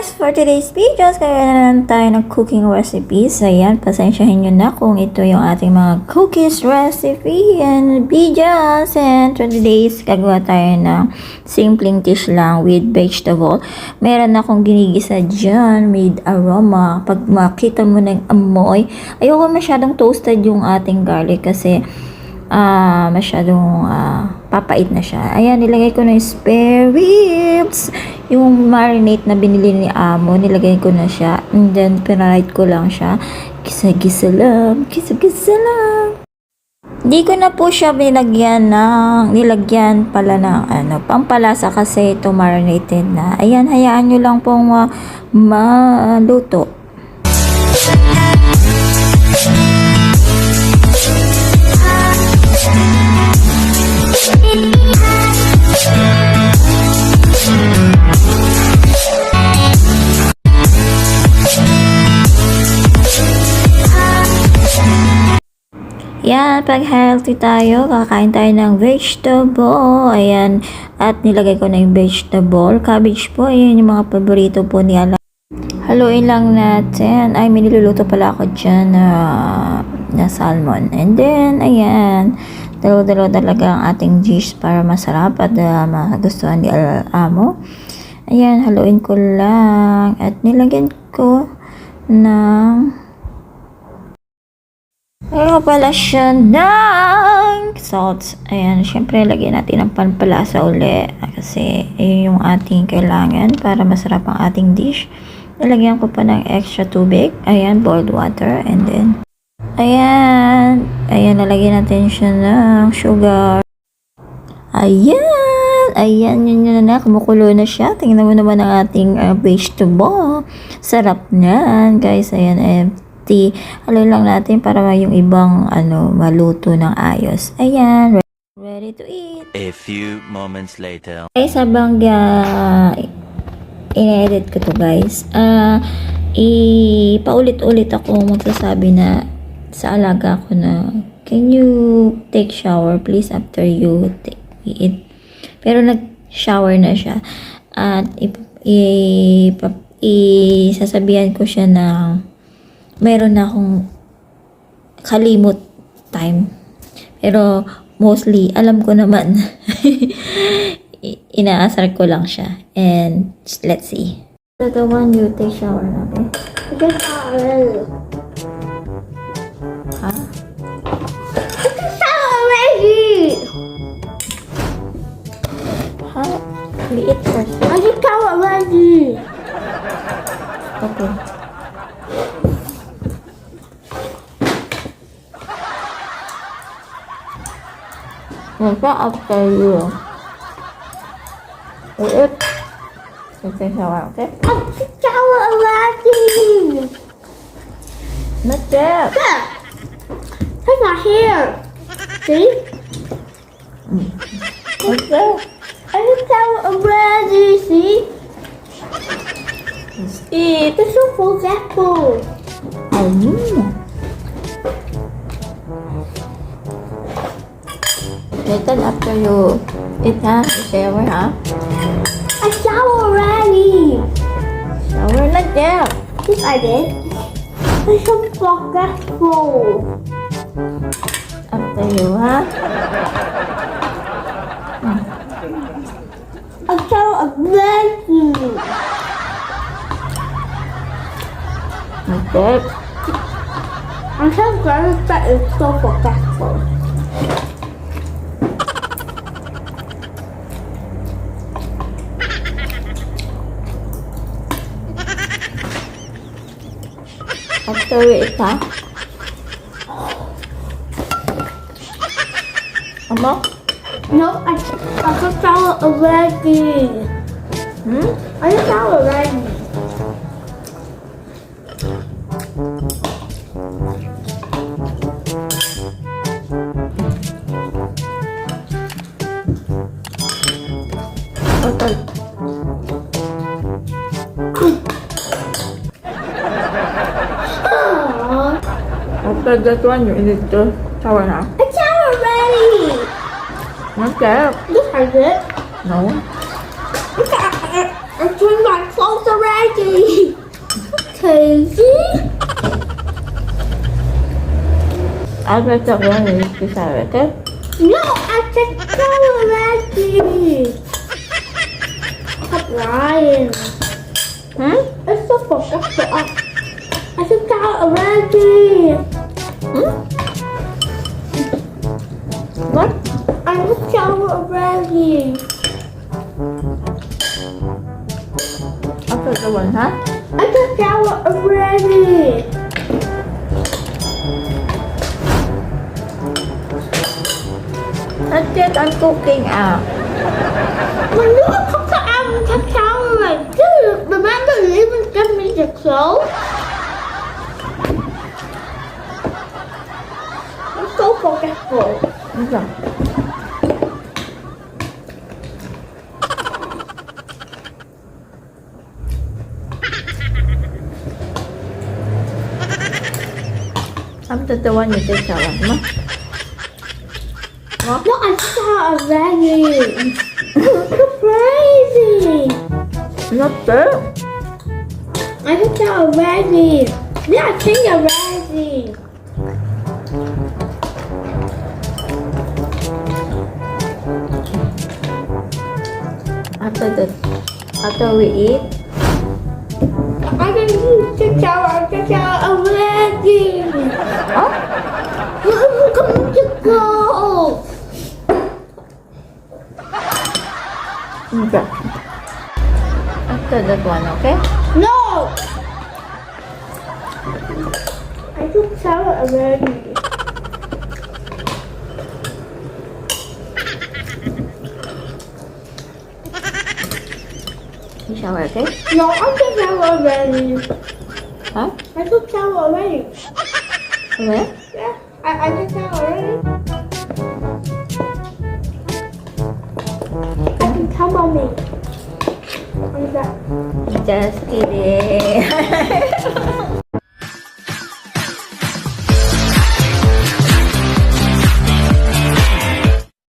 guys! For today's videos, kaya na naman tayo ng cooking recipes. Ayan, pasensyahin nyo na kung ito yung ating mga cookies recipe and videos. And for today's, gagawa tayo ng simpleng dish lang with vegetable. Meron akong ginigisa dyan with aroma. Pag makita mo ng amoy, ayoko masyadong toasted yung ating garlic kasi masyadong papait na siya. Ayan, nilagay ko na yung spare ribs. Yung marinate na binili ni Amo, nilagay ko na siya. And then, pinarite ko lang siya. Gisa-gisa lang. Gisa-gisa lang. Hindi ko na po siya nilagyan pala ng pampalasa kasi ito marinated na. Ayan, hayaan nyo lang pong maluto. Yan, pag healthy tayo, kakain tayo ng vegetable. Ayan, at nilagay ko na yung vegetable. Cabbage po, ayan yung mga paborito po ni Ala. Haluin lang natin. Ay, may niluluto pala ako dyan na salmon. And then, ayan, dalaw-dalaw talaga ang ating dish para masarap at magustuhan ni Amo. Ayan, haluin ko lang. At nilagyan ko ng ayun pala siya ng salt. Ayan, syempre lagyan natin ng pampalasa uli kasi yun yung ating kailangan para masarap ang ating dish. Nalagyan ko pa ng extra tubig. Ayan, boiled water. And then, ayan, nalagyan natin siya ng sugar. Ayan, yun na, kumukulo na siya. Tingnan mo naman ang ating vegetable. Sarap niyan, guys. Ayan, haluin lang natin para yung ibang maluto ng ayos. Ayan, ready to eat. A few moments later. Guys, habang in-edit ko to guys, paulit-ulit ako magsasabi na sa alaga ko na, can you take shower please after you eat? Pero nag-shower na siya at sasabihan ko siya na meron na akong kalimot time. Pero mostly, alam ko naman. Inaasar ko lang siya. And let's see. The one you take shower na, okay? Take shower already. Ha? Take shower already. Ha? Liit first. I take shower already. Okay. Nasa after you eat, take shower, okay? I take shower already. Not yet. Look. Take my hair. See? Okay. I take shower already. See? Eat. This is forgetful. Later after you eat, ha? You shower, ha? I shower already. Shower not yet. Yes, I did. I so forgetful. After you, ha? I shower already. Okay. I'm so glad that it's so forgetful. After you eat, ha? Amo? No, I just shower already. I just shower already. Okay. After that one, you need to shower now. I shower already. Not yet. Yes, I did. No. I turned my clothes already. Crazy. I'll get the one you decided, okay? No, I took shower already. Stop lying. Hmm? It's so forgetful. I took shower already. Hmm? What? I took shower already. After the one, huh? I took shower already. Not yet, I'm cooking ah. When you cook the oven, take shower like this. Remember, you even give me the clothes. I'm so forgetful. Okay. After the one you take shower, huh? No, I saw already. You're crazy. Not there. I took that already. Yeah, I think already. After we eat, I didn't take shower. I took shower already. oh, I'm going to go. okay. After that one, okay? No. I took shower already. You shower, okay? No, I took shower already. Huh? I took shower already. Where? Yeah, I took shower already. I can tell mommy. What is that? Just kidding.